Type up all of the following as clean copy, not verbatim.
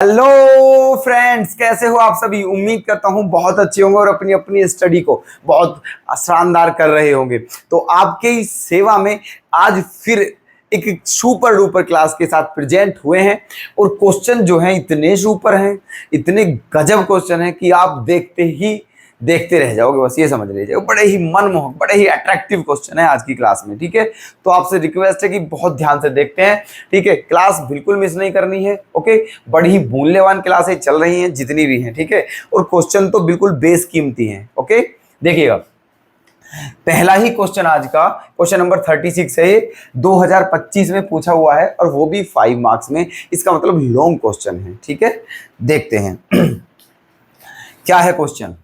Hello friends, कैसे हो आप सभी। उम्मीद करता हूं बहुत अच्छे होंगे और अपनी अपनी स्टडी को बहुत शानदार कर रहे होंगे। तो आपके इस सेवा में आज फिर एक सुपर डुपर क्लास के साथ प्रेजेंट हुए हैं और क्वेश्चन जो हैं इतने सुपर हैं, इतने गजब क्वेश्चन हैं कि आप देखते रह जाओगे। बस ये समझ लीजिए, बड़े ही मनमोहक, बड़े ही अट्रैक्टिव क्वेश्चन है आज की क्लास में। ठीक है, तो आपसे रिक्वेस्ट है कि बहुत ध्यान से देखते हैं। ठीक है, क्लास बिल्कुल मिस नहीं करनी है। ओके, बड़ी ही मूल्यवान क्लासें चल रही हैं जितनी भी हैं। ठीक है, और क्वेश्चन तो बिल्कुल बेशकीमती हैं। ओके, देखिएगा, पहला ही क्वेश्चन आज का क्वेश्चन नंबर 36 है। 2025 में पूछा हुआ है और वो भी 5 मार्क्स में। इसका मतलब लॉन्ग क्वेश्चन है। ठीक है, देखते हैं क्या है क्वेश्चन।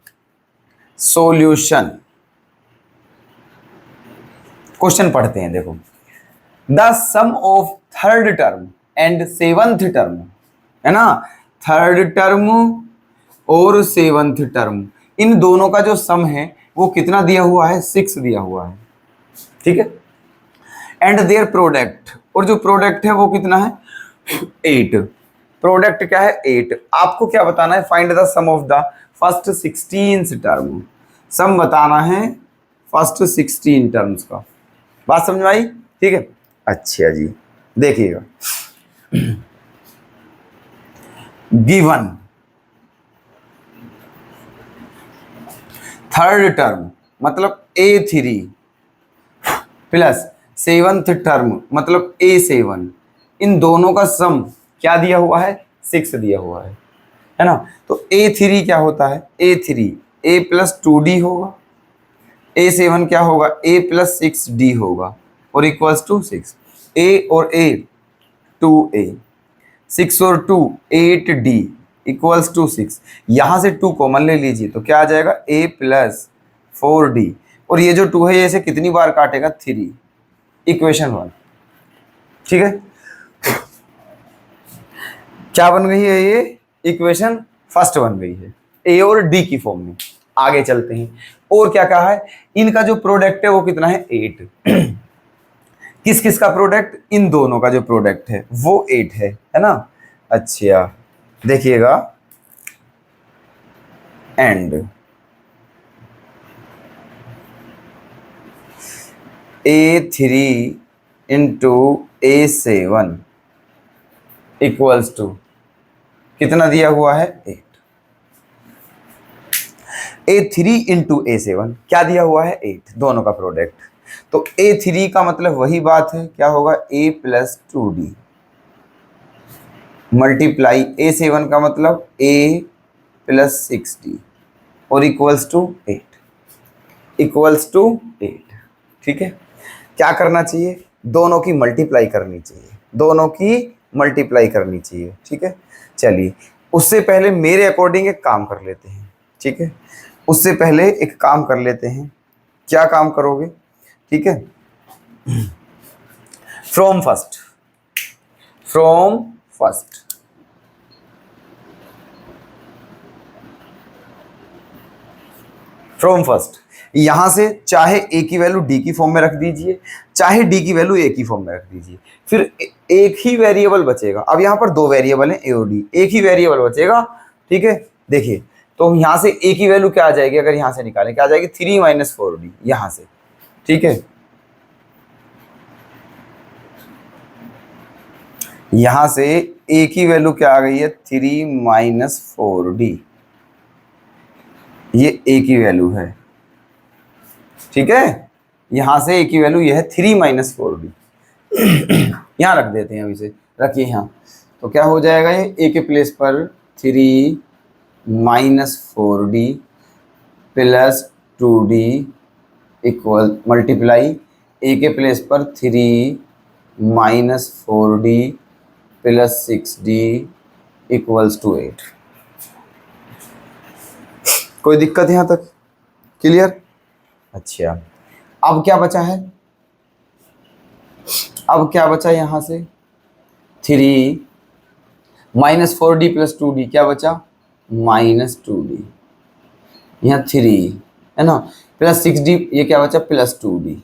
सॉल्यूशन, क्वेश्चन पढ़ते हैं। देखो, the sum of third term and seventh term, है ना, थर्ड टर्म और सेवंथ टर्म, इन दोनों का जो सम है वो कितना दिया हुआ है, 6 दिया हुआ है। ठीक है, एंड देयर प्रोडक्ट, और जो प्रोडक्ट है वो कितना है, 8। प्रोडक्ट क्या है, 8। आपको क्या बताना है, find the sum of the first 16 term. Sum बताना है फर्स्ट 16 टर्म्स का। बात समझ में आई? ठीक है, अच्छा जी, देखिएगा, गिवन थर्ड टर्म मतलब A3 प्लस सेवंथ टर्म मतलब A7, इन दोनों का सम क्या दिया हुआ है, 6 दिया हुआ है ना। तो A3 क्या होता है, A3 A प्लस 2D होगा, A7 क्या होगा, A प्लस 6D होगा और इक्वल्स टू 6। A और A 2A, 6 और 2 8D इक्वल्स टू 6। यहां से 2 कॉमन ले लीजिए तो क्या आ जाएगा, A प्लस 4D, और ये जो 2 है ये इसे कितनी बार काटेगा, 3। इक्वेशन 1। ठीक है, क्या बन गई है, ये इक्वेशन फर्स्ट बन गई है A और D की फॉर्म में। आगे चलते हैं, और क्या कहा है, इनका जो प्रोडक्ट है वो कितना है, 8। किस किस का प्रोडक्ट, इन दोनों का जो प्रोडक्ट है वो 8 है ना। अच्छा, देखिएगा, and A3 into A7 equals to कितना दिया हुआ है, 8। A3 इंटू A7 क्या दिया हुआ है, 8, दोनों का प्रोडक्ट। तो A3 का मतलब वही बात है, क्या होगा, A plus 2D multiply A7 का मतलब A प्लस 6D और इक्वल्स टू 8, इक्वल्स टू 8। ठीक है, क्या करना चाहिए, दोनों की मल्टीप्लाई करनी चाहिए, दोनों की मल्टीप्लाई करनी चाहिए। ठीक है, चलिए, उससे पहले मेरे अकॉर्डिंग एक काम कर लेते हैं। ठीक है, उससे पहले एक काम कर लेते हैं। क्या काम करोगे, ठीक है, from first, from first, from first, यहां से चाहे A की वैल्यू D की फॉर्म में रख दीजिए, चाहे D की वैल्यू A की फॉर्म में रख दीजिए, फिर एक ही वेरिएबल बचेगा। अब यहां पर 2 वेरिएबल हैं, A और D, एक ही वेरिएबल बचेगा। ठीक है, देखिए, तो यहां से A की वैल्यू क्या आ जाएगी, अगर यहां से निकालें क्या आ जाएगी, 3 माइनस 4D यहां से। ठीक है, यहां से A की वैल्यू क्या आ गई है, 3 माइनस 4D, ये A की वैल्यू है। ठीक है, यहां से A की वैल्यू ये है 3 माइनस 4D। यहां रख देते हैं, अभी से रखिए यहां, तो क्या हो जाएगा, ये A के प्लेस पर 3 minus 4D plus 2D equal multiply A के प्लेस पर 3 minus 4D plus 6D equals to 8। कोई दिक्कत यहां तक, क्लियर? अच्छा, अब क्या बचा है, अब क्या बचा यहां से, 3 माइनस 4D प्लस 2D क्या बचा, माइनस 2D, यहाँ 3 है ना, प्लस 6D, ये क्या बचा, plus 2D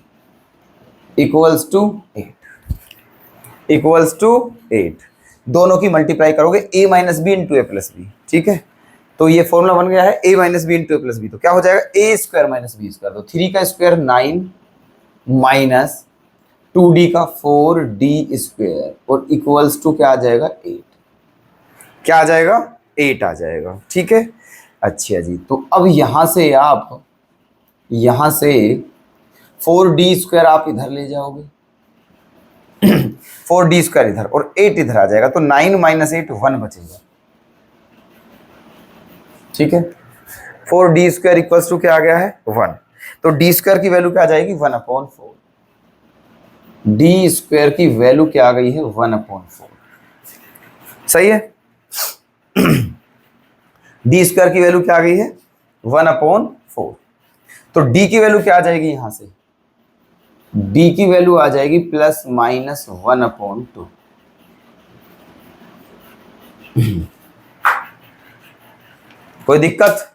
equals to 8, equals to 8। दोनों की मल्टीप्लाई करोगे a minus b into a plus b, ठीक है। तो ये फॉर्मूला बन गया है a minus b into a plus b, तो क्या हो जाएगा a square minus b square, तो 3 का स्क्वायर 9 माइनस 2d का 4d स्क्वायर और इक्वल्स टू क्या आ जाएगा 8, क्या आ जाएगा 8 आ जाएगा, ठीक है। अच्छा जी, तो अब यहां से आप यहां से 4d स्क्वायर आप इधर ले जाओगे 4d स्क्वायर इधर और 8 इधर आ जाएगा, तो 9 माइनस 8 1 बचेगा, ठीक है। 4d स्क्वायर इक्वल्स टू क्या आ गया है 1, तो d स्क्वायर की वैल्यू क्या आ जाएगी 1/4, d स्क्वायर की वैल्यू क्या आ गई है 1/4, सही है। d स्क्वायर की वैल्यू क्या आ गई है 1/4, तो d की वैल्यू क्या आ जाएगी यहां से, d की वैल्यू आ जाएगी प्लस माइनस 1/2, कोई दिक्कत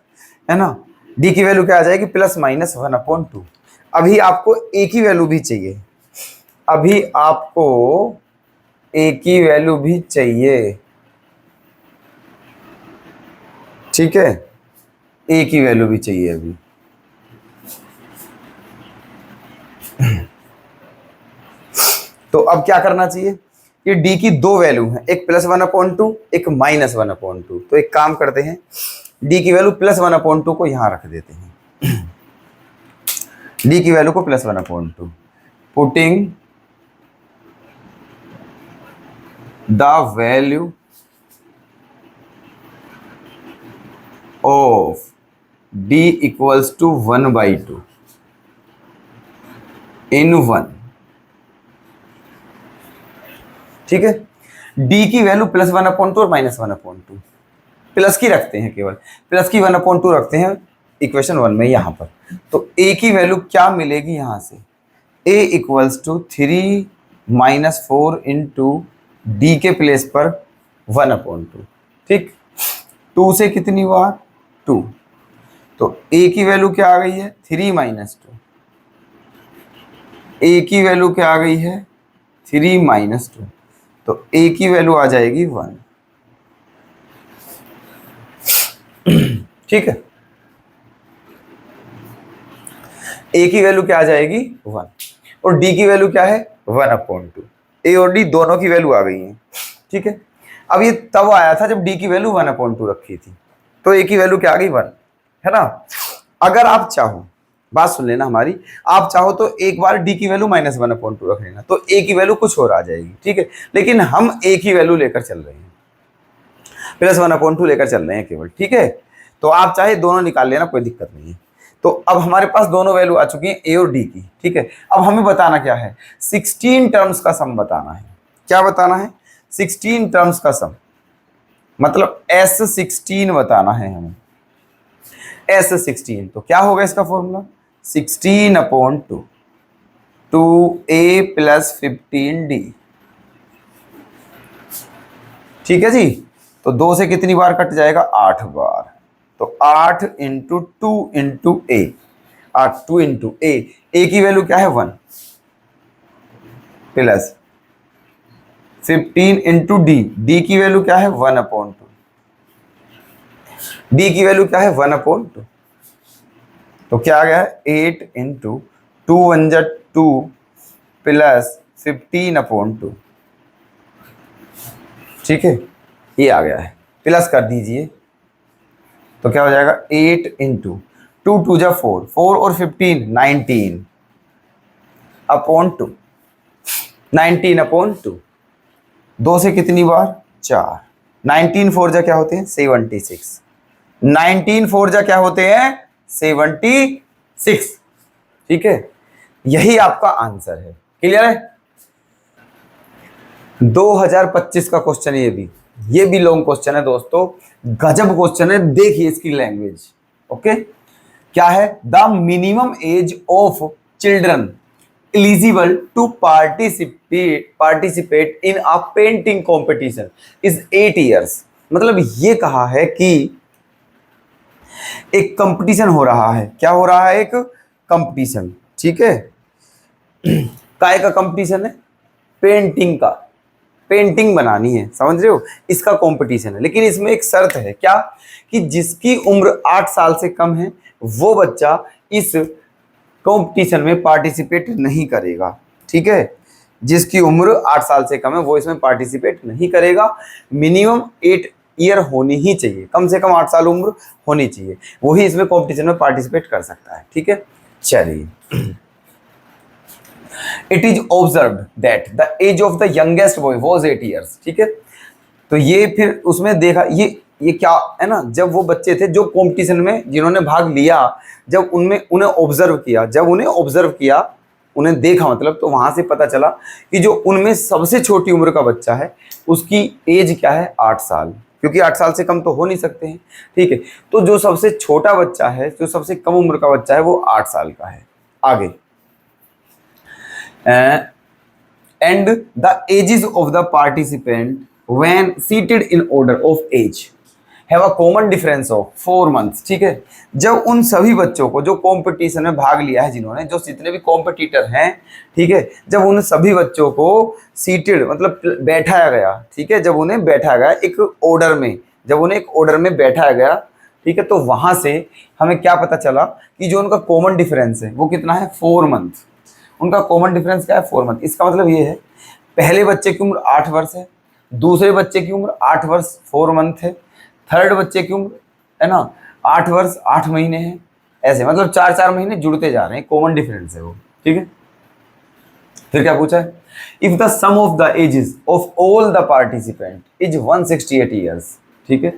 है ना। d की वैल्यू क्या आ जाएगी प्लस माइनस 1/2। अभी आपको a की वैल्यू भी चाहिए, अभी आपको a की वैल्यू भी चाहिए, ठीक है, a की वैल्यू भी चाहिए अभी। तो अब क्या करना चाहिए, ये d की दो वैल्यू है, एक प्लस 1/2 एक माइनस 1/2, तो एक काम करते हैं d की वैल्यू प्लस 1/2 को यहां रख देते हैं, d की वैल्यू को plus 1/2, putting the value of d equals to 1/2 in 1, ठीक है। d की वैल्यू प्लस 1/2 और माइनस 1/2, प्लस की रखते हैं, केवल प्लस की 1/2 रखते हैं इक्वेशन 1 में यहां पर, तो a की वैल्यू क्या मिलेगी यहां से, a equals to 3 minus 4 into d के प्लेस पर 1/2, ठीक। 2 से कितनी बार 2, तो a की वैल्यू क्या आ गई है 3 माइनस 2, a की वैल्यू क्या आ गई है 3 माइनस 2, तो a की वैल्यू आ जाएगी 1, ठीक है। a की वैल्यू क्या आ जाएगी 1 और d की वैल्यू क्या है 1/2, a और d दोनों की वैल्यू आ गई है, ठीक है। अब ये तब आया था जब d की वैल्यू 1/2 रखी थी, तो a की वैल्यू क्या आ गई 1, है ना। अगर आप चाहो, बात सुन लेना हमारी, आप चाहो तो एक बार d की वैल्यू माइनस 1/2 रख लेना, तो a की वैल्यू कुछ और आ जाएगी, ठीक है। लेकिन हम a की वैल्यू लेकर चल रहे हैं, प्लस 1/2 लेकर चल रहे हैं केवल, ठीक है। तो आप चाहे दोनों निकाल लेना, कोई दिक्कत नहीं है। तो अब हमारे पास दोनों वैल्यू आ चुकी हैं a और d की, ठीक है। अब हमें बताना क्या है 16 टर्म्स का सम बताना है, क्या बताना है 16 टर्म्स का सम, मतलब S16 बताना है हमें, S16। तो क्या होगा इसका फॉर्मूला 16/2 2a प्लस 15d, ठीक है जी। तो 2 से कितनी बार कट जाएगा 8 बार, तो 8 इंटू 2 इंटू ए, 8 2 इंटू ए की वैल्यू क्या है 1 प्लस 15 इंटू डी की वैल्यू क्या है 1/2, डी की वैल्यू क्या है 1/2, तो क्या आ गया है 8 इंटू 2 1 जा 2 प्लस 15/2, ठीक है। ये आ गया है, प्लस कर दीजिए, तो क्या हो जाएगा 8 इंटू 2 2 जा 4 4 और 15 19/2, 19/2, 2 से कितनी बार 4, 19 4 जा क्या होते हैं 76, 19 4 जा क्या होते हैं 76, ठीक है। यही आपका आंसर है, क्लियर है। 2025 का क्वेश्चन ये भी लॉन्ग क्वेश्चन है दोस्तों, गजब क्वेश्चन है, देखिए इसकी लैंग्वेज, ओके। क्या है the minimum age of children eligible to participate in a painting competition is 8 years। मतलब ये कहा है कि एक कंपटीशन हो रहा है, क्या हो रहा है एक कंपटीशन, ठीक है। काय का कंपटीशन है पेंटिंग का, पेंटिंग बनानी है, समझ रहे हो, इसका कंपटीशन है। लेकिन इसमें एक शर्त है, क्या, कि जिसकी उम्र 8 साल से कम है वो बच्चा इस कंपटीशन में पार्टिसिपेट नहीं करेगा, ठीक है। जिसकी उम्र 8 साल से कम है वो इसमें पार्टिसिपेट नहीं करेगा। मिनिमम 8 ईयर होनी ही चाहिए, कम से कम 8 साल उम्र होनी चाहिए, वही इसमें कंपटीशन में पार्टिसिपेट कर सकता है, ठीक है। चलिए, it is observed that the age of the youngest boy was 8 years, ठीक है। तो ये फिर उसमें देखा, ये क्या है ना, जब वो बच्चे थे जो कंपटीशन में जिन्होंने भाग लिया, जब उनमें उन्हें ऑब्जर्व किया, जब उन्हें ऑब्जर्व किया, उन्हें देखा मतलब, तो वहां से पता चला कि जो उनमें सबसे छोटी उम्र का बच्चा है उसकी एज क्या है, 8 साल, क्योंकि 8 साल से कम तो हो नहीं सकते हैं, ठीक है। तो जो सबसे छोटा बच्चा है, जो सबसे कम उम्र का बच्चा है वो 8 साल का है। आगे, and the ages of the participant when seated in order of age have a common difference of 4 months, ठीक है। जब उन सभी बच्चों को जो कंपटीशन में भाग लिया है, जिन्होंने, जो जितने भी कॉम्पिटिटर हैं, ठीक है, जब उन सभी बच्चों को सीटेड मतलब बैठाया गया, ठीक है, जब उन्हें बैठाया गया एक ऑर्डर में, जब उन्हें एक ऑर्डर में बैठाया गया, ठीक है, तो वहां से हमें क्या पता चला कि जो उनका कॉमन डिफरेंस है वो कितना है, 4 मंथ। उनका कॉमन डिफरेंस क्या है, 4 मंथ। इसका मतलब ये है, पहले बच्चे की उम्र 8 वर्ष है, दूसरे बच्चे की उम्र 8 वर्ष 4 मंथ है, थर्ड बच्चे की उम्र है ना 8 वर्ष 8 महीने है, ऐसे मतलब 4-4 महीने जुड़ते जा रहे हैं, कॉमन डिफरेंस है वो, ठीक है। फिर क्या पूछा है, if the sum of the ages of all the participant is 168 years, ठीक है,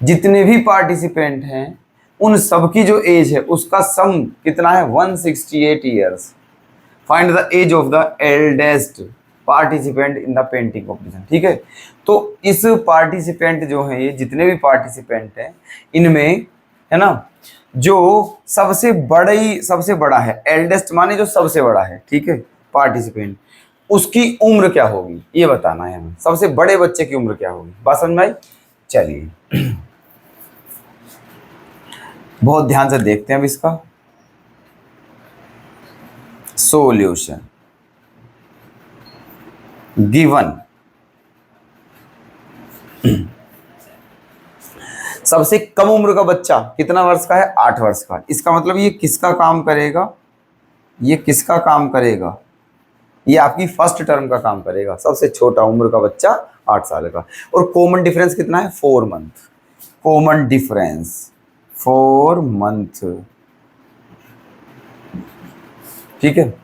जितने भी पार्टिसिपेंट हैं उन सबकी जो एज है उसका सम कितना है, 168 years. Find the age of the eldest participant in the painting competition, ठीक है। तो इस पार्टिसिपेंट जो है, ये जितने भी पार्टिसिपेंट हैं इनमें, है ना, जो सबसे बड़ा है, एल्डेस्ट माने जो सबसे बड़ा है, ठीक है, पार्टिसिपेंट, उसकी उम्र क्या होगी ये बताना है हमें। सबसे बड़े बच्चे की उम्र क्या होगी, बात समझ में आई। चलिए, बहुत ध्यान से देखते हैं अब इसका सॉल्यूशन। गिवन सबसे कम उम्र का बच्चा कितना वर्ष का है, 8 वर्ष का। इसका मतलब ये किसका काम करेगा, ये किसका काम करेगा, ये आपकी फर्स्ट टर्म का काम करेगा। सबसे छोटा उम्र का बच्चा 8 साल का, और कॉमन डिफरेंस कितना है, 4 मंथ। कॉमन डिफरेंस 4 मंथ, ठीक है।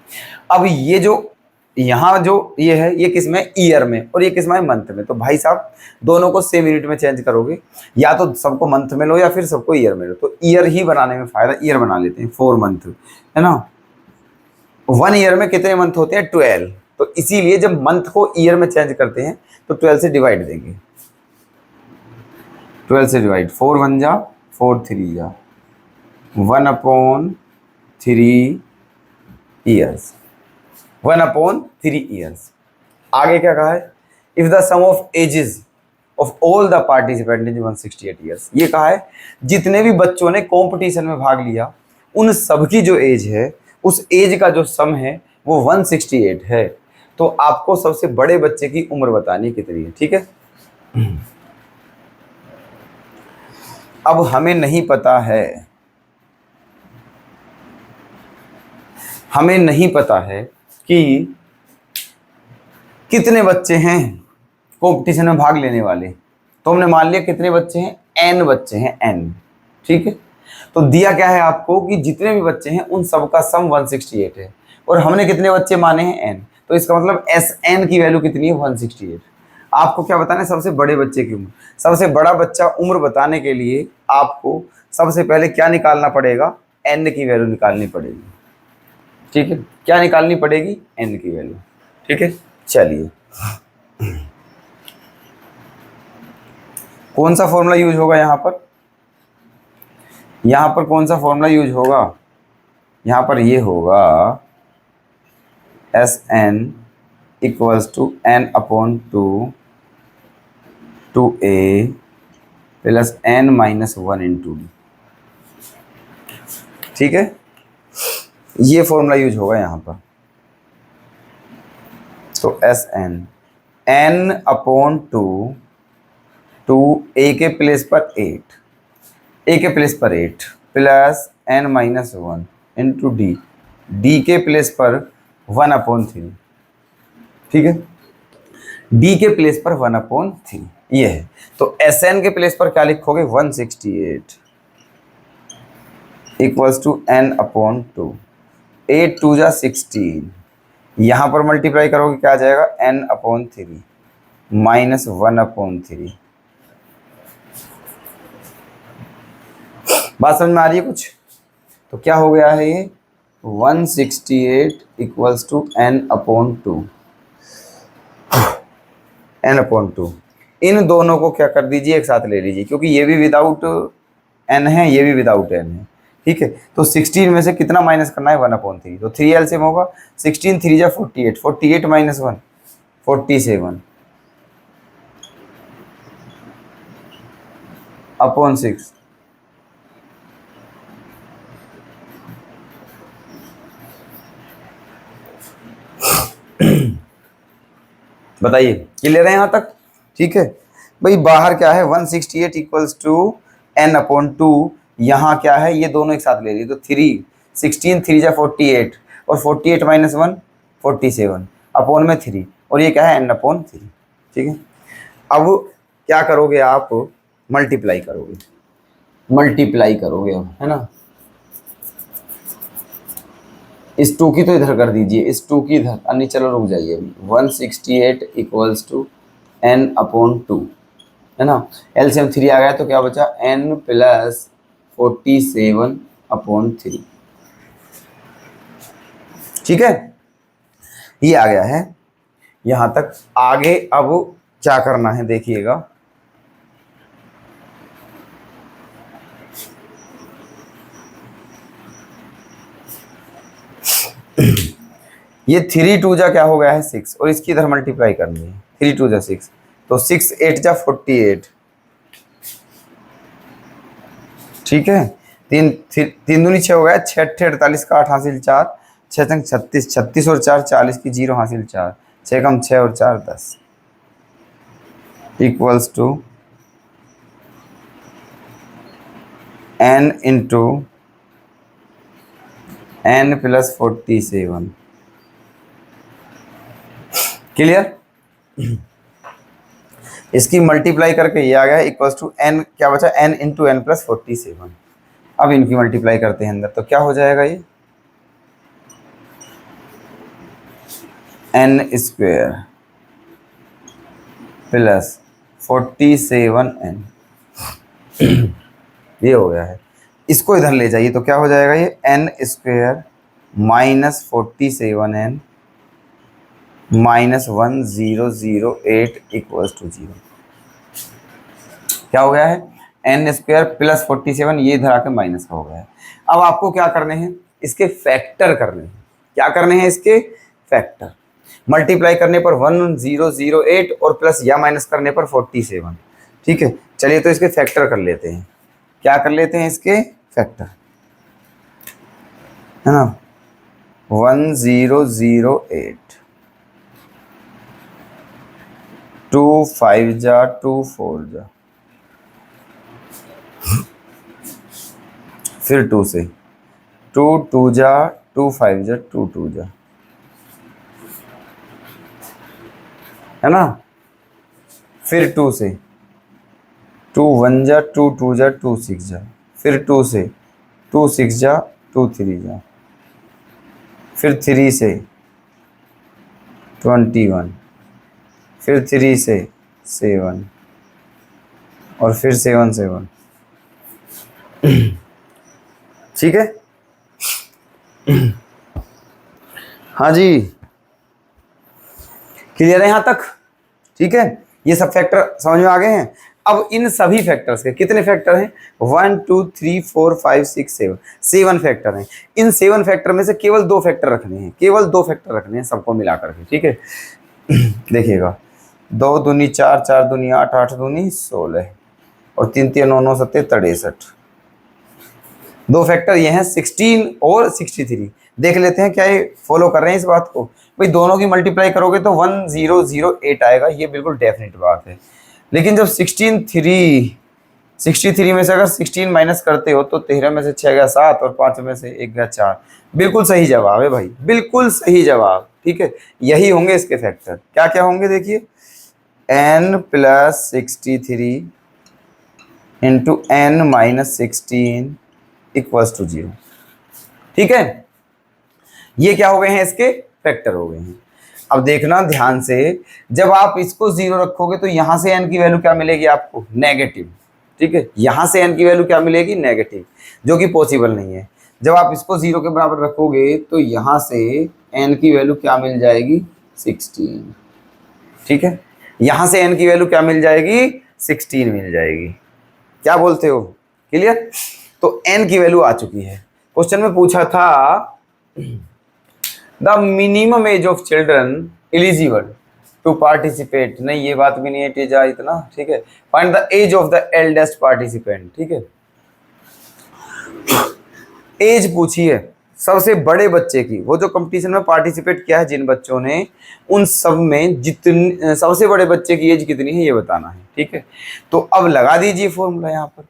अब ये जो यहाँ जो ये है, ये किस में, ईयर में, और ये किस में, मंथ में। तो भाई साहब दोनों को सेम यूनिट में चेंज करोगे, या तो सबको मंथ में लो या फिर सबको ईयर में लो। तो ईयर ही बनाने में फायदा, ईयर बना लेते हैं, 4 मंथ, है ना। 1 ईयर में कितने मंथ होते हैं, 12। तो इसीलिए जब मंथ को ईयर में चेंज करते हैं तो 12 से डिवाइड देंगे, 12 से डिवाइड, 4 1 जा 4 3 जा 1/3 ईयर्स, 1/3 ईयर्स। आगे क्या कहा है, if the sum of ages of all the participant is 168 years. ये कहा है जितने भी बच्चों ने कंपटीशन में भाग लिया उन सबकी जो एज है, उस एज का जो सम है वो 168 है। तो आपको सबसे बड़े बच्चे की उम्र बतानी कितनी है, ठीक है। अब हमें नहीं पता है, हमें नहीं पता है कि कितने बच्चे हैं कंपटीशन में भाग लेने वाले। तो हमने मान लिया कितने बच्चे हैं, n बच्चे हैं, n, ठीक है। तो दिया क्या है आपको कि जितने भी बच्चे हैं उन सबका सम 168 है, और हमने कितने बच्चे माने हैं, n। तो इसका मतलब Sn की वैल्यू कितनी है, 168। आपको क्या बताना है, सबसे बड़े बच्चे की उम्र। सबसे बड़ा बच्चा उम्र बताने के लिए आपको सबसे पहले क्या निकालना पड़ेगा, n की वैल्यू निकालनी पड़ेगी, ठीक है। क्या निकालनी पड़ेगी, n की वैल्यू, ठीक है। चलिए, कौन सा फॉर्मूला यूज होगा यहाँ पर, यहाँ पर कौन सा फॉर्मूला यूज होगा, यहाँ पर ये होगा Sn equals to n/2 2a plus n-1 into d, ठीक है। ये फॉर्मूला यूज होगा यहाँ पर। तो Sn n अपॉन टू ए के प्लेस पर 8, ए के प्लेस पर 8 plus n minus 1 into D, D के प्लेस पर 1/3, ठीक है, डी के प्लेस पर 1/3 ये है। तो एस एन के प्लेस पर क्या लिखोगे 168 इक्वल्स टू n/2, 8 2 जा 16, यहाँ पर मल्टीप्लाई करोगे क्या आ जाएगा n/3 माइनस 1/3। बात समझ में आ रही है कुछ? तो क्या हो गया है ये 168 इक्वल्स टू n/2, n/2। इन दोनों को क्या कर दीजिए एक साथ ले लीजिए, क्योंकि ये भी विदाउट n है, ये भी विदाउट n है, ठीक है। तो 16 में से कितना माइनस करना है 1/3, तो 3 एलसीएम होगा, 16 3 जा 48, 48 माइनस 1 47 अपॉन 6, बताइए क्लियर है यहाँ तक? ठीक है भाई, बाहर क्या है 168 इक्वल्स टू n/2, यहाँ क्या है ये दोनों एक साथ ले लिए, तो 3 16 3 जा 48 और 48 माइनस 1 47 अपॉन में 3, और ये क्या है n/3, ठीक है। अब क्या करोगे आप, मल्टीप्लाई करोगे अब, है ना। इस 2 की तो इधर कर दीजिए, इस 2 की इधर, अन्य चलो रुक जाइए अभी। 168 इक्वल्स टू n/2, है ना। एलसीएम 3 आ गया तो क्या बचा n प्लस 47/3, ठीक है, ये आ गया है यहां तक। आगे अब क्या करना है देखिएगा, ये 3 2 जा क्या हो गया है 6, और इसकी इधर मल्टीप्लाई करनी है, 3 2 जा 6, तो 6 8 जा 48, ठीक है। 3 दूनी 6 हो गया, 6 8 48 का 8 हासिल 4, 6 तंग 36, 36 और 4 40 की 0 हासिल 4, 6 कम 6 और 4 10 equals to n into n plus 47, clear. इसकी मल्टीप्लाई करके ये आ गया इक्वल्स टू n, क्या बचा n इंटू n प्लस 47। अब इनकी मल्टीप्लाई करते हैं अंदर, तो क्या हो जाएगा ये n स्क्वेयर प्लस 47n, ये हो गया है। इसको इधर ले जाइए तो क्या हो जाएगा ये n square minus 47n minus 1008 equals to 0। क्या हो गया है n स्क्वायर प्लस 47, ये इधर आके माइनस का हो गया है। अब आपको क्या करने हैं, इसके फैक्टर करने हैं। क्या करने हैं इसके फैक्टर, मल्टीप्लाई करने पर 1008 और प्लस या माइनस करने पर 47, ठीक है। चलिए तो इसके फैक्टर कर लेते हैं। क्या कर लेते हैं इसके फैक्टर, है ना। 1008, 2 5 जा 2 4 जा, फिर 2 से 2 2 जा 2 5 जा 2 2 जा, है ना। फिर 2 से 2 1 जा 2 2 जा 2 6 जा, फिर 2 से 2 6 जा 2 3 जा, फिर 3 से 21, फिर 3 से 7 और फिर 7 7, ठीक है। हाँ जी, क्लियर है यहां तक? ठीक है, ये सब फैक्टर समझ में आ गए हैं। अब इन सभी फैक्टर्स के कितने फैक्टर हैं 1 2 3 4 5 6 7, 7 फैक्टर हैं। इन 7 फैक्टर में से केवल 2 फैक्टर रखने हैं, केवल 2 फैक्टर रखने हैं सबको मिलाकर के, ठीक है। देखिएगा 2 दूनी 4, 4 दूनी 8, 8 दूनी 16 और 3 3 9 9 7 63। 2 फैक्टर ये हैं 16 और 63। देख लेते हैं क्या ये फॉलो कर रहे हैं इस बात को। भाई दोनों की मल्टीप्लाई करोगे तो 1008 आएगा, ये बिल्कुल डेफिनेट बात है। लेकिन जब 63 में से अगर 16 माइनस करते हो तो 13 में से 6 गया 7 और 5 में से 1 गया 4। बिल्कुल सही जवाब है भाई, बिल्कुल सही जवाब। ठीक है, यही होंगे इसके फैक्टर। क्या क्या होंगे देखिए, n plus 63 into n minus 16 equals to 0। ठीक है, ये क्या हो गए हैं, इसके फैक्टर हो गए हैं। अब देखना ध्यान से, जब आप इसको 0 रखोगे तो यहां से n की वैल्यू क्या मिलेगी आपको, नेगेटिव। ठीक है, यहां से n की वैल्यू क्या मिलेगी, नेगेटिव, जो कि पॉसिबल नहीं है। जब आप इसको 0 के बराबर रखोगे तो यहां से n की वैल्यू क्या मिल जाएगी, 16। ठीक है, यहां से n की वैल्यू क्या मिल जाएगी, 16 मिल जाएगी। क्या बोलते हो, क्लियर? तो n की वैल्यू आ चुकी है। क्वेश्चन में पूछा था the minimum age of children eligible to participate, नहीं ये बात भी नहीं है टीजा इतना। ठीक है, find the age of the eldest participant. ठीक है, एज पूछी है सबसे बड़े बच्चे की, वो जो कंपटीशन में पार्टिसिपेट किया है जिन बच्चों ने, उन सब में जितनी सबसे बड़े बच्चे की एज कितनी है ये बताना है। ठीक है, तो अब लगा दीजिए फॉर्मूला यहाँ पर,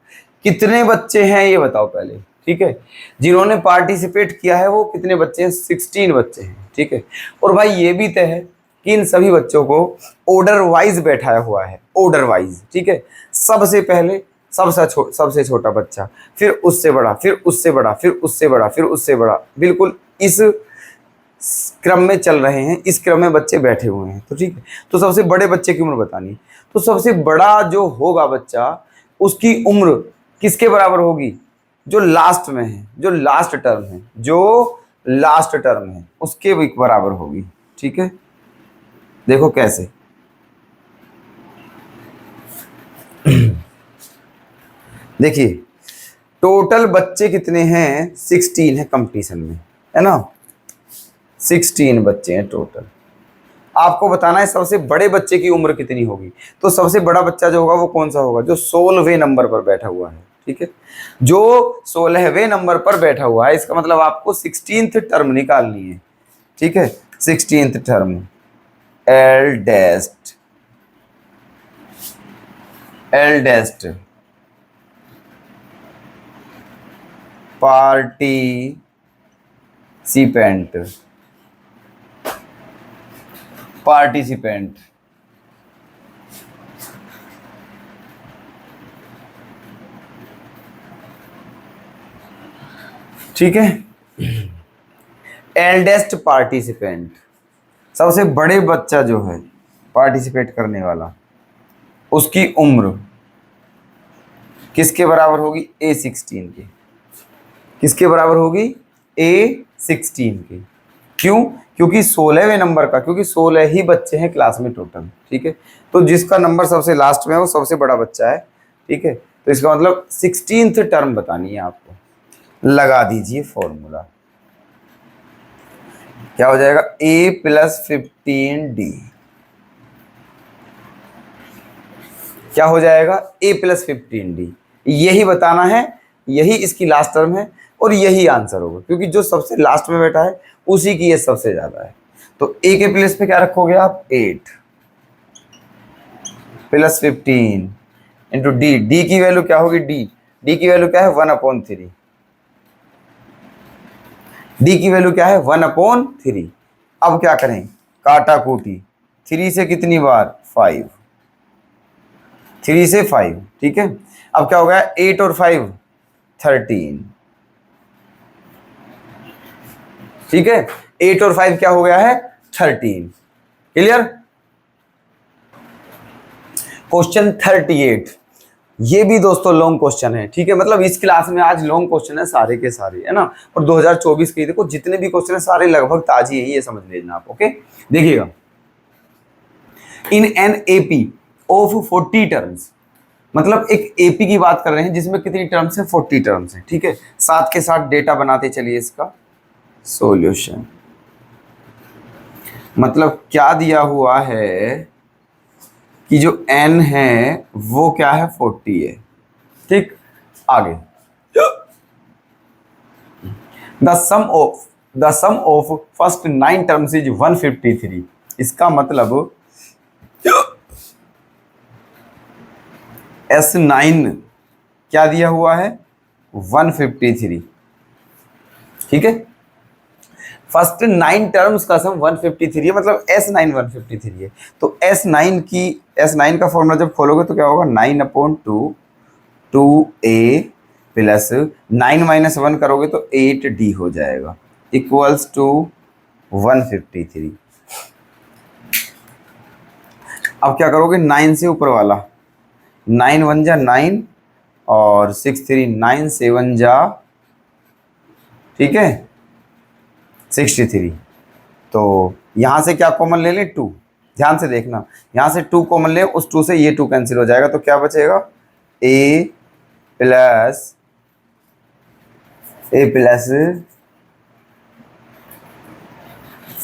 कितने बच्चे हैं ये बताओ पहले। ठीक है, जिन्होंने पार्टिसिपेट किया है वो कितने बच्चे हैं, 16 बच्चे हैं। ठीक है, और भाई ये भी तय है कि इन सभी बच्चों को ऑर्डर वाइज बैठाया हुआ है, ऑर्डर वाइज। ठीक है, सबसे पहले सबसे छोटा बच्चा, फिर उससे बड़ा, फिर उससे बड़ा, फिर उससे बड़ा, फिर उससे बड़ा, बिल्कुल इस क्रम में चल रहे हैं, इस क्रम में बच्चे बैठे हुए हैं। तो ठीक है, तो सबसे बड़े बच्चे की उम्र बतानी, तो सबसे बड़ा जो होगा बच्चा उसकी उम्र किसके बराबर होगी, जो लास्ट में है, जो लास्ट टर्म है, जो लास्ट टर्म है उसके बराबर होगी। ठीक है, देखो कैसे, देखिए टोटल बच्चे कितने हैं, 16 है कंपटीशन में, है ना, 16 बच्चे हैं टोटल। आपको बताना है सबसे बड़े बच्चे की उम्र कितनी होगी। तो सबसे बड़ा बच्चा जो होगा वो कौन सा होगा, जो 16वें नंबर पर बैठा हुआ है। ठीक है, जो 16वें नंबर पर बैठा हुआ है, इसका मतलब आपको 16th टर्म निकालनी है। ठीक है, 16th term, eldest, eldest participant, participant. ठीक है, एल्डेस्ट पार्टिसिपेंट, सबसे बड़े बच्चा जो है पार्टिसिपेट करने वाला, उसकी उम्र किसके बराबर होगी, A16 की। किसके बराबर होगी, A16 की। क्यों, क्योंकि 16वें नंबर का, क्योंकि 16 ही बच्चे हैं क्लास में टोटल। ठीक है, तो जिसका नंबर सबसे लास्ट में है वो सबसे बड़ा बच्चा है। ठीक है, तो इसका मतलब 16th टर्म बतानी है आपको। लगा दीजिए फॉर्मूला, क्या हो जाएगा, A प्लस 15D, क्या हो जाएगा, A प्लस 15D। यही बताना है, यही इसकी लास्ट टर्म है और यही आंसर होगा, क्योंकि जो सबसे लास्ट में बैठा है उसी की एज सबसे ज्यादा है। तो A के प्लेस पे क्या रखोगे आप, 8 प्लस 15 इंटू D। D की वैल्यू क्या होगी, D की वैल्यू क्या है, 1/3। D की वैल्यू क्या है, 1/3। अब क्या करें, काटा कूटी, 3 से कितनी बार, 5, 3 से 5। ठीक है, अब क्या हो गया, 8 और 5 13। ठीक है, 8 और 5 क्या हो गया है, 13। क्लियर। क्वेश्चन 38, ये भी दोस्तों लॉन्ग क्वेश्चन है। ठीक है, मतलब इस क्लास में आज लॉन्ग क्वेश्चन है सारे के सारे, है ना। और 2024 के देखो जितने भी क्वेश्चन है सारे लगभग ताजी है, ये समझ लेना आप। ओके, देखिएगा, in an AP of 40 terms, मतलब एक एपी की बात कर रहे हैं जिसमें कितनी टर्म्स है, 40 टर्म्स है। ठीक है, साथ के साथ डेटा बनाते चलिए इसका सॉल्यूशन। मतलब क्या दिया हुआ है कि जो n है वो क्या है, 40 है। ठीक, आगे, the sum of the sum of first 9 terms is 153। इसका मतलब S9 क्या दिया हुआ है, 153। ठीक है, फर्स्ट 9 टर्म्स का सम 153 है, मतलब S9 153 है। तो S9 का फॉर्मूला जब खोलोगे तो क्या होगा, 9/2 2a प्लस 9 - 1 करोगे तो 8d हो जाएगा, इक्वल्स टू 153। अब क्या करोगे, 9 से ऊपर वाला, 9 1 जा 9 और 6 3 9 7 जा, ठीक है, 63। तो यहाँ से क्या कॉमन ले लें, 2। ध्यान से देखना, यहाँ से 2 कॉमन ले, उस 2 से ये 2 कैंसिल हो जाएगा, तो क्या बचेगा, a plus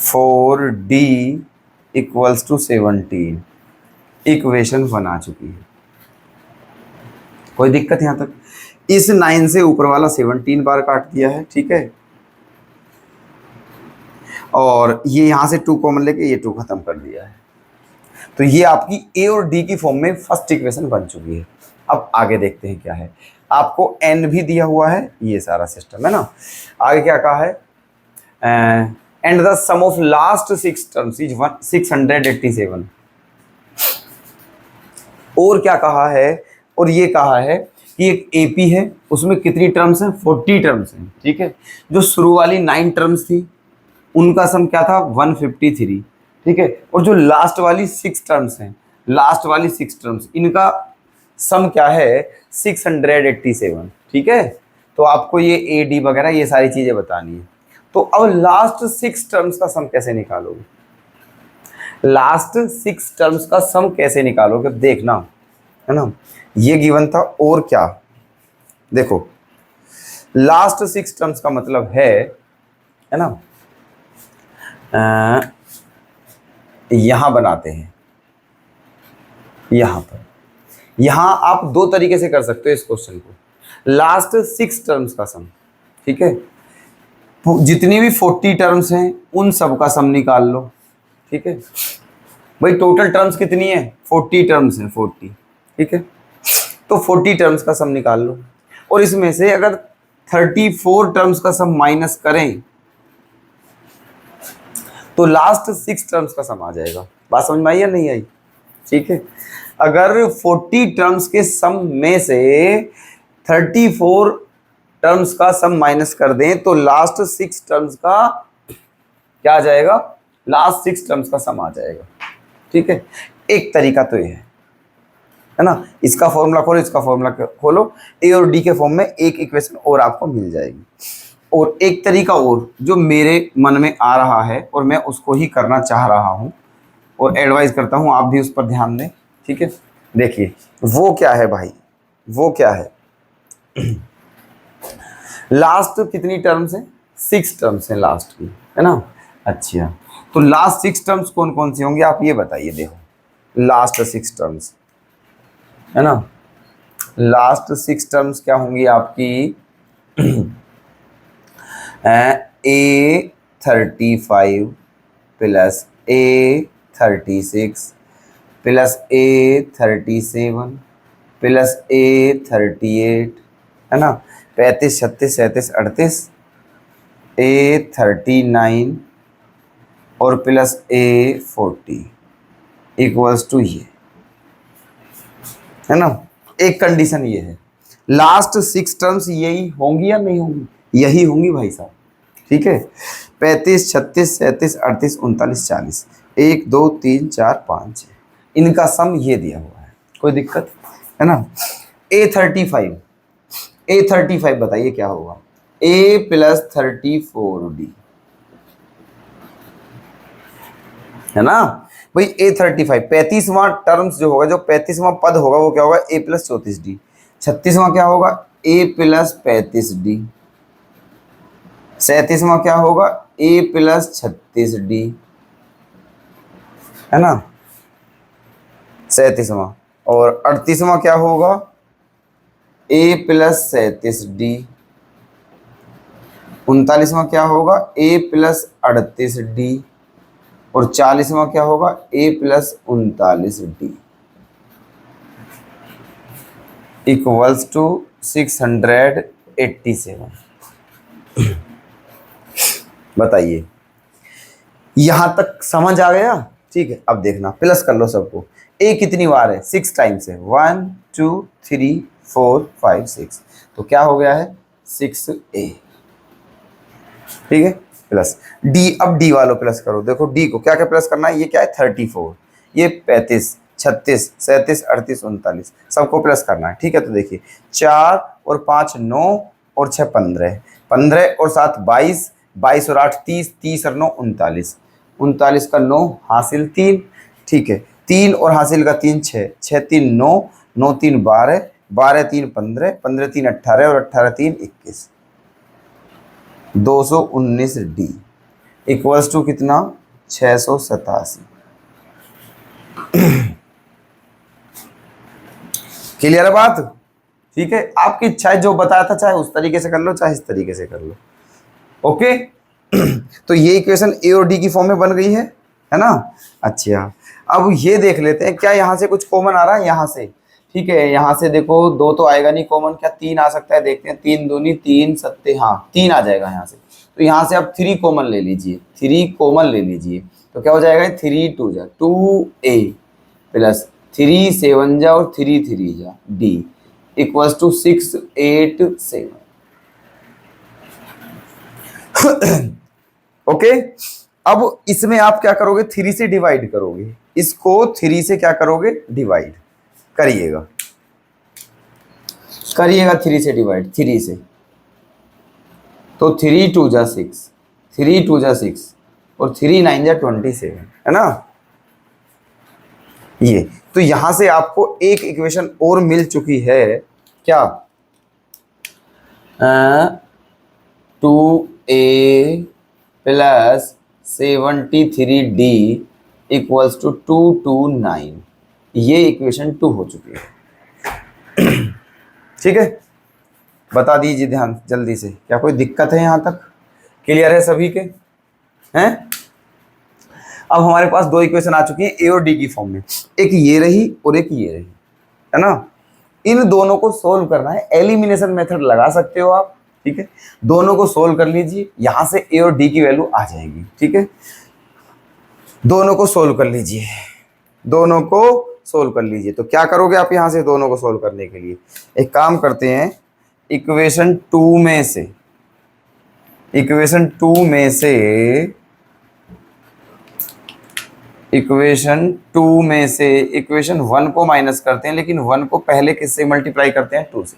4d equals to 17। Equation 1 आ चुकी है। कोई दिक्कत यहाँ तक? इस 9 से ऊपर वाला 17 बार काट दिया है, ठीक है, और ये यहाँ से 2 कॉमन लेके ये 2 खत्म कर दिया है। तो ये आपकी ए और डी की फॉर्म में फर्स्ट इक्वेशन बन चुकी है। अब आगे देखते हैं क्या है। आपको n भी दिया हुआ है, ये सारा सिस्टम है ना। आगे क्या कहा है, and the sum of last 6 terms is 687। और क्या कहा है, और ये कहा है कि एक एपी है, उसमें कितनी टर्म्स हैं, 40 टर्म्स हैं, ठीक है। जो शुरू वाली 9 टर्म्स थी उनका सम क्या था, 153, ठीक है। और जो लास्ट वाली 6 टर्म्स हैं, लास्ट वाली 6 टर्म्स, इनका सम क्या है, 687, ठीक है। तो आपको ये ए डी वगैरह ये सारी चीजें बतानी है। तो अब लास्ट 6 टर्म्स का सम कैसे निकालोगे, लास्ट 6 टर्म्स का सम कैसे निकालोगे, देखना है ना। ये गिवन था, और क्या, देखो लास्ट 6 टर्म्स का मतलब है ना, यहां बनाते हैं, यहां पर, यहां आप 2 तरीके से कर सकते हो इस क्वेश्चन को। लास्ट 6 टर्म्स का सम, ठीक है, जितनी भी 40 टर्म्स हैं उन सब का सम निकाल लो, ठीक है। भाई टोटल टर्म्स कितनी है, 40 टर्म्स हैं, 40, ठीक है। तो 40 टर्म्स का सम निकाल लो, और इसमें से अगर 34 टर्म्स का सम माइनस करें तो लास्ट 6 टर्म्स का सम आ जाएगा। बात समझ में आई या नहीं आई, ठीक है। अगर 40 टर्म्स के सम में से 34 टर्म्स का सम माइनस कर दें तो लास्ट 6 टर्म्स का क्या आ जाएगा, लास्ट 6 टर्म्स का सम आ जाएगा, ठीक है। एक तरीका तो ये है ना, इसका फॉर्मूला खोलो, इसका फॉर्मूला खोलो, ए और डी के फॉर्म में एक इक्वेशन और आपको मिल जाएगी। और एक तरीका और जो मेरे मन में आ रहा है और मैं उसको ही करना चाह रहा हूं और एडवाइस करता हूं, आप भी उस पर ध्यान दें, ठीक है। देखिए वो क्या है भाई, वो क्या है, लास्ट कितनी टर्म्स हैं, 6 टर्म्स हैं लास्ट की, है ना। अच्छा, तो लास्ट 6 टर्म्स कौन कौन सी होंगी आप ये बताइए। देखो लास्ट 6 टर्म्स, है ना, लास्ट 6 टर्म्स क्या होंगी आपकी, A35 plus A36 plus A37 plus A38, है ना, 35 36 37 38, A39 और प्लस A40 इक्वल्स टू ये, है ना। एक कंडीशन ये है, लास्ट 6 टर्म्स यही होंगी या नहीं होंगी, यही होंगी भाई साहब, ठीक है। 35 36 37 38 39 40, 1 2 3 4 5 6, इनका सम ये दिया हुआ है, कोई दिक्कत है ना। A35 बताइए क्या होगा, A प्लस 34D, है ना भाई। A35 35वां टर्म्स जो होगा, जो 35वां पद होगा वो क्या होगा, A प्लस 34D। 36वां क्या होगा, A प्लस 35D। 37वां क्या होगा, A प्लस 36D, है ना, 37वां। और 38वां क्या होगा, A प्लस 37D। 39वां क्या होगा, ए प्लस 38D, और 40वां क्या होगा, ए प्लस 39D इक्वल्स टू 687। बताइए यहां तक समझ आ गया? ठीक है, अब देखना प्लस कर लो सबको। ए कितनी बार है, 6 टाइम्स है, 1 2 3 4 5 6, तो क्या हो गया है 6A। ठीक है, प्लस डी, अब डी वालों प्लस करो। देखो डी को क्या क्या प्लस करना है, ये क्या है 34, ये 35 36 37 38 39, सबको प्लस करना है। ठीक है, तो देखिए 4 और 5 9 और 6 15, 15 और 7 22, 22 और 8 30, 30 और 9 39, 39 का 9 हासिल 3। ठीक है, 3 और हासिल का 3 6, 6 3 9, 9 3 12, 12 3 15, 15 3 18 और 18 3 21, 219D इक्वल्स टू कितना 687। क्लियर है बात? ठीक है, आपकी इच्छा है, जो बताया था चाहे उस तरीके से कर लो चाहे इस तरीके से कर लो। ओके तो ये इक्वेशन ए और डी की फॉर्म में बन गई है ना। अच्छा, अब ये देख लेते हैं क्या यहाँ से कुछ कॉमन आ रहा है यहाँ से। ठीक है, यहाँ से देखो 2 तो आएगा नहीं कॉमन, क्या 3 आ सकता है, देखते हैं। 3 दूनी 3 सत्ते, हाँ 3 आ जाएगा यहाँ से। तो यहाँ से आप 3 कॉमन ले लीजिए, 3 कॉमन ले लीजिए, तो क्या हो जाएगा 3 2 जा 2A प्लस 3 7 जा और 3 3 जा D इक्वल्स टू 687। ओके, अब इसमें आप क्या करोगे, 3 से डिवाइड करोगे, इसको 3 से क्या करोगे, डिवाइड करिएगा, 3 से डिवाइड, 3 से, तो 3 2 जा 6, 3 2 जा 6 और 3 9 जा 27, है ना। ये तो यहां से आपको एक इक्वेशन और मिल चुकी है, क्या 2A plus 73D equals to 229, ये इक्वेशन 2 हो चुकी है। ठीक है, बता दीजिए ध्यान जल्दी से, क्या कोई दिक्कत है यहाँ तक? क्लियर है सभी के? हैं? अब हमारे पास 2 इक्वेशन आ चुकी हैं ए और डी की फॉर्म में, एक ये रही और एक ये रही, है ना। इन दोनों को सोल्व करना है, एलिमिनेशन मेथड लगा सकते हो आप। ठीक है, दोनों को सोल्व कर लीजिए, यहां से ए और डी की वैल्यू आ जाएगी। ठीक है, दोनों को सोल्व कर लीजिए, दोनों को सोल्व कर लीजिए। तो क्या करोगे आप यहां से दोनों को सोल्व करने के लिए, एक काम करते हैं, इक्वेशन 2 में से, इक्वेशन 2 में से, इक्वेशन 2 में से इक्वेशन 1 को माइनस करते हैं, लेकिन 1 को पहले किससे मल्टीप्लाई करते हैं, 2 से।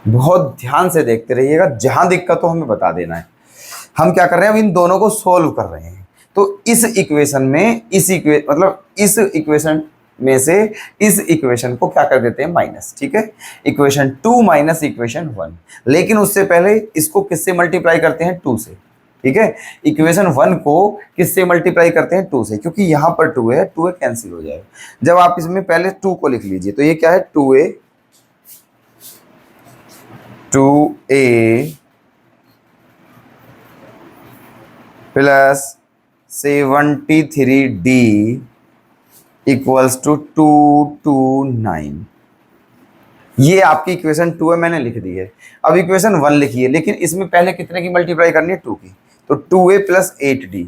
बहुत ध्यान से देखते रहिएगा, जहां दिक्कत हो हमें बता देना है। हम क्या कर रहे हैं, अब इन दोनों को सोल्व कर रहे हैं। तो इस इक्वेशन में इस इक्वेशन में से इस इक्वेशन को क्या कर देते हैं, माइनस। ठीक है, इक्वेशन 2 माइनस इक्वेशन 1, लेकिन उससे पहले इसको किससे मल्टीप्लाई करते हैं, 2 से। ठीक है, इक्वेशन 1 को किससे मल्टीप्लाई करते हैं, 2 से, क्योंकि यहां पर 2 है, 2 कैंसिल हो जाएगा। जब आप इसमें पहले 2 को लिख लीजिए, तो ये क्या है, 2A plus 73D equals to 229। ये आपकी इक्वेशन 2 है, मैंने लिख दी है। अब इक्वेशन 1 लिखिए, लेकिन इसमें पहले कितने की मल्टीप्लाई करनी है, 2 की। तो 2A plus 8D,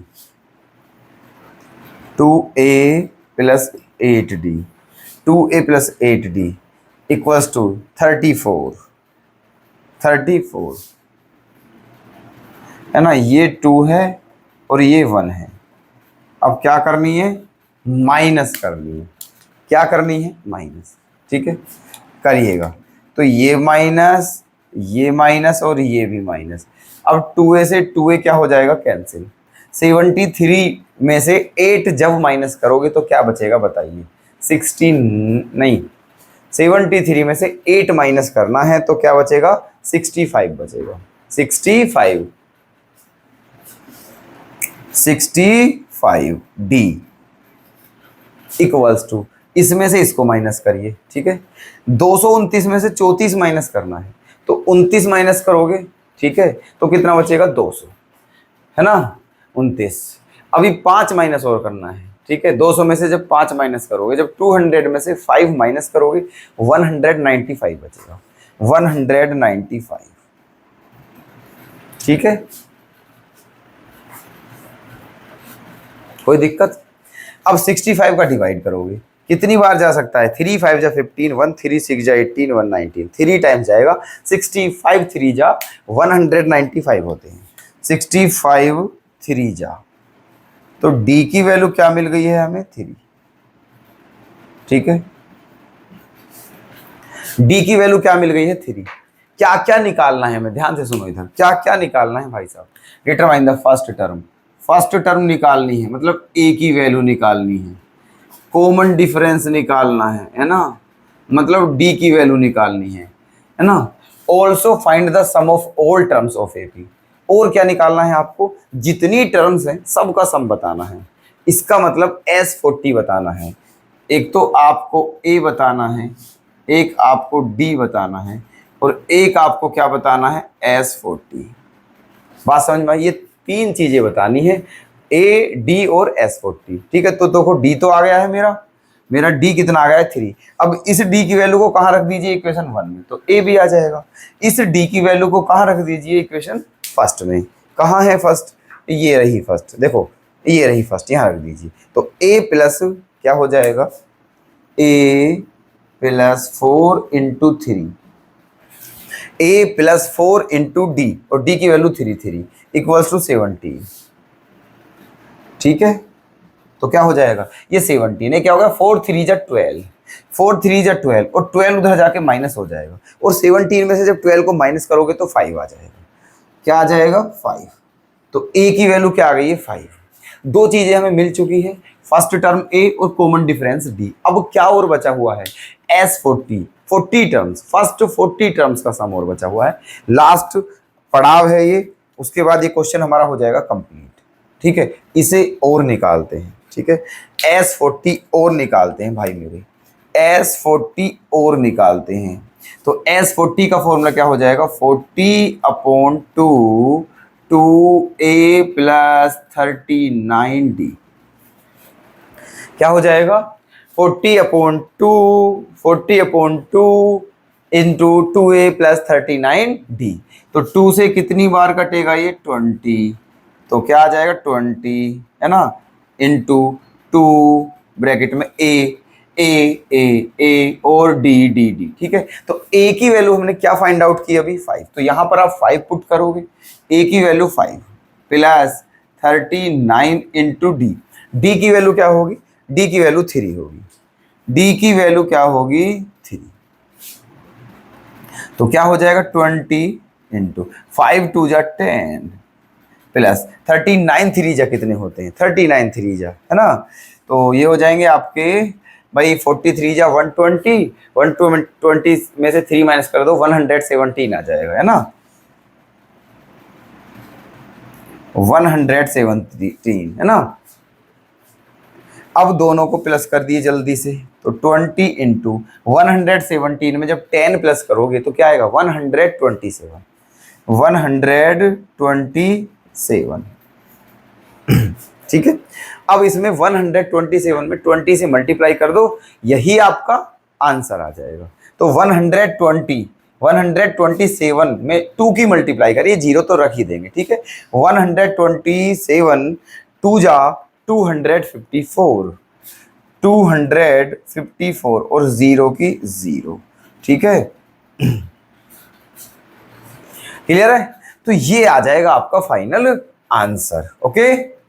2A plus 8D, 2A plus 8D equals to 34 है ना। ये 2 है और ये 1 है। अब क्या करनी है, माइनस करनी है। क्या करनी है, माइनस। ठीक है, करिएगा। तो ये माइनस और ये भी माइनस। अब 2A से 2A क्या हो जाएगा, कैंसिल। 73 में से 8 जब माइनस करोगे तो क्या बचेगा बताइए, 16 नहीं, 73 में से 8 माइनस करना है तो क्या बचेगा, 65 बचेगा। 65D इक्वल्स टू, इसमें से इसको माइनस करिए। ठीक है, 229 में से 34 माइनस करना है, तो 29 माइनस करोगे, ठीक है, तो कितना बचेगा 200, है ना, 29। अभी 5 माइनस और करना है, ठीक है, 200 में से जब 5 माइनस करोगे, जब 200 में से 5 माइनस करोगे 195 बचेगा, 195, ठीक है, कोई दिक्कत। अब 65 का डिवाइड करोगे, कितनी बार जा सकता है, 3 5 जा 15, 1 3 6 जा 18, 119, 3 टाइम्स जाएगा, 65 3 जा 195 होते हैं, 65 3 जा, तो डी की वैल्यू क्या मिल गई है हमें, 3, ठीक है, डी की वैल्यू क्या मिल गई है, 3। क्या क्या निकालना है हमें, ध्यान से सुनो इधर, क्या क्या निकालना है भाई साहब, determine the first term, first term निकालनी है, मतलब ए की वैल्यू निकालनी है, कॉमन डिफरेंस निकालना है ना, मतलब डी की वैल्यू निकालनी है ना, also find the sum of all terms of AP, और क्या निकालना है आपको, जितनी टर्म्स हैं सबका सम बताना है, इसका मतलब S40 बताना है, एक तो आपको ए बताना है, एक आपको डी बताना है, और एक आपको क्या बताना है, S40। बात समझ में आई, ये 3 चीजें बतानी है, ए डी और S40, ठीक है। तो देखो डी तो आ गया है मेरा डी कितना आ गया है, 3। अब इस डी की वैल्यू को कहाँ रख दीजिए, इक्वेशन 1 में, तो ए भी आ जाएगा। इस डी की वैल्यू को कहाँ रख दीजिए, इक्वेशन फर्स्ट में, कहाँ है फर्स्ट, ये रही फर्स्ट, देखो ये रही फर्स्ट, यहाँ रख दीजिए, तो ए प्लस क्या हो जाएगा, ए प्लस 4 इंटू 3, ए प्लस 4 इंटू डी, और डी की वैल्यू 3 इक्वल्स टू 17, ठीक है। तो क्या हो जाएगा, ये 17 है, क्या होगा, 4 3 जा 12, 4 3 जा 12, और 12 उधर जाके माइनस हो जाएगा, और 17 में से जब 12 को माइनस करोगे तो 5 आ जाएगा, क्या आ जाएगा, 5। तो ए की वैल्यू क्या आ गई है, 5। दो चीजें हमें मिल चुकी है, फर्स्ट टर्म ए और कॉमन डिफरेंस डी। अब क्या और बचा हुआ है, S40, 40 टर्म्स, फर्स्ट 40 टर्म्स का सम और बचा हुआ है, लास्ट पड़ाव है ये, उसके बाद ये क्वेश्चन हमारा हो जाएगा कंप्लीट, ठीक है। इसे और निकालते हैं, ठीक है, S40 और निकालते हैं भाई मेरे, S40 और निकालते हैं, तो S40 का फॉर्मूला क्या हो जाएगा, 40/2 2a प्लस 39d, क्या हो जाएगा, 40/2 इंटू 2a प्लस 39d, तो 2 से कितनी बार कटेगा ये, 20, तो क्या आ जाएगा 20, है ना, इंटू 2 ब्रैकेट में ए और डी, ठीक है। तो ए की वैल्यू हमने क्या फाइंड आउट की अभी, 5, तो यहां पर आप 5 पुट करोगे, ए की value 5 plus 39 into D, D की वैल्यू क्या होगी, डी की वैल्यू 3 होगी, डी की वैल्यू क्या होगी, 3, तो क्या हो जाएगा 20 इंटू 5 2 जा 10 प्लस 39 3 जा कितने होते हैं, 39 3 जा, है ना, तो ये हो जाएंगे आपके भाई 43 जा 120, 120 में से 3 माइनस कर दो 117 आ जाएगा, है ना, 117, है ना। अब दोनों को प्लस कर दिए जल्दी से, तो 20 इंटू 117 में जब 10 प्लस करोगे तो क्या आएगा, 127, 127, ठीक है। अब इसमें 127 में 20 से मल्टीप्लाई कर दो, यही आपका आंसर आ जाएगा। तो 127 में 2 की मल्टीप्लाई करिए, 0 तो रख ही देंगे, ठीक है। 127 2 जा 254, 254 और 0 की 0, ठीक है, क्लियर है। तो ये आ जाएगा आपका फाइनल आंसर, ओके।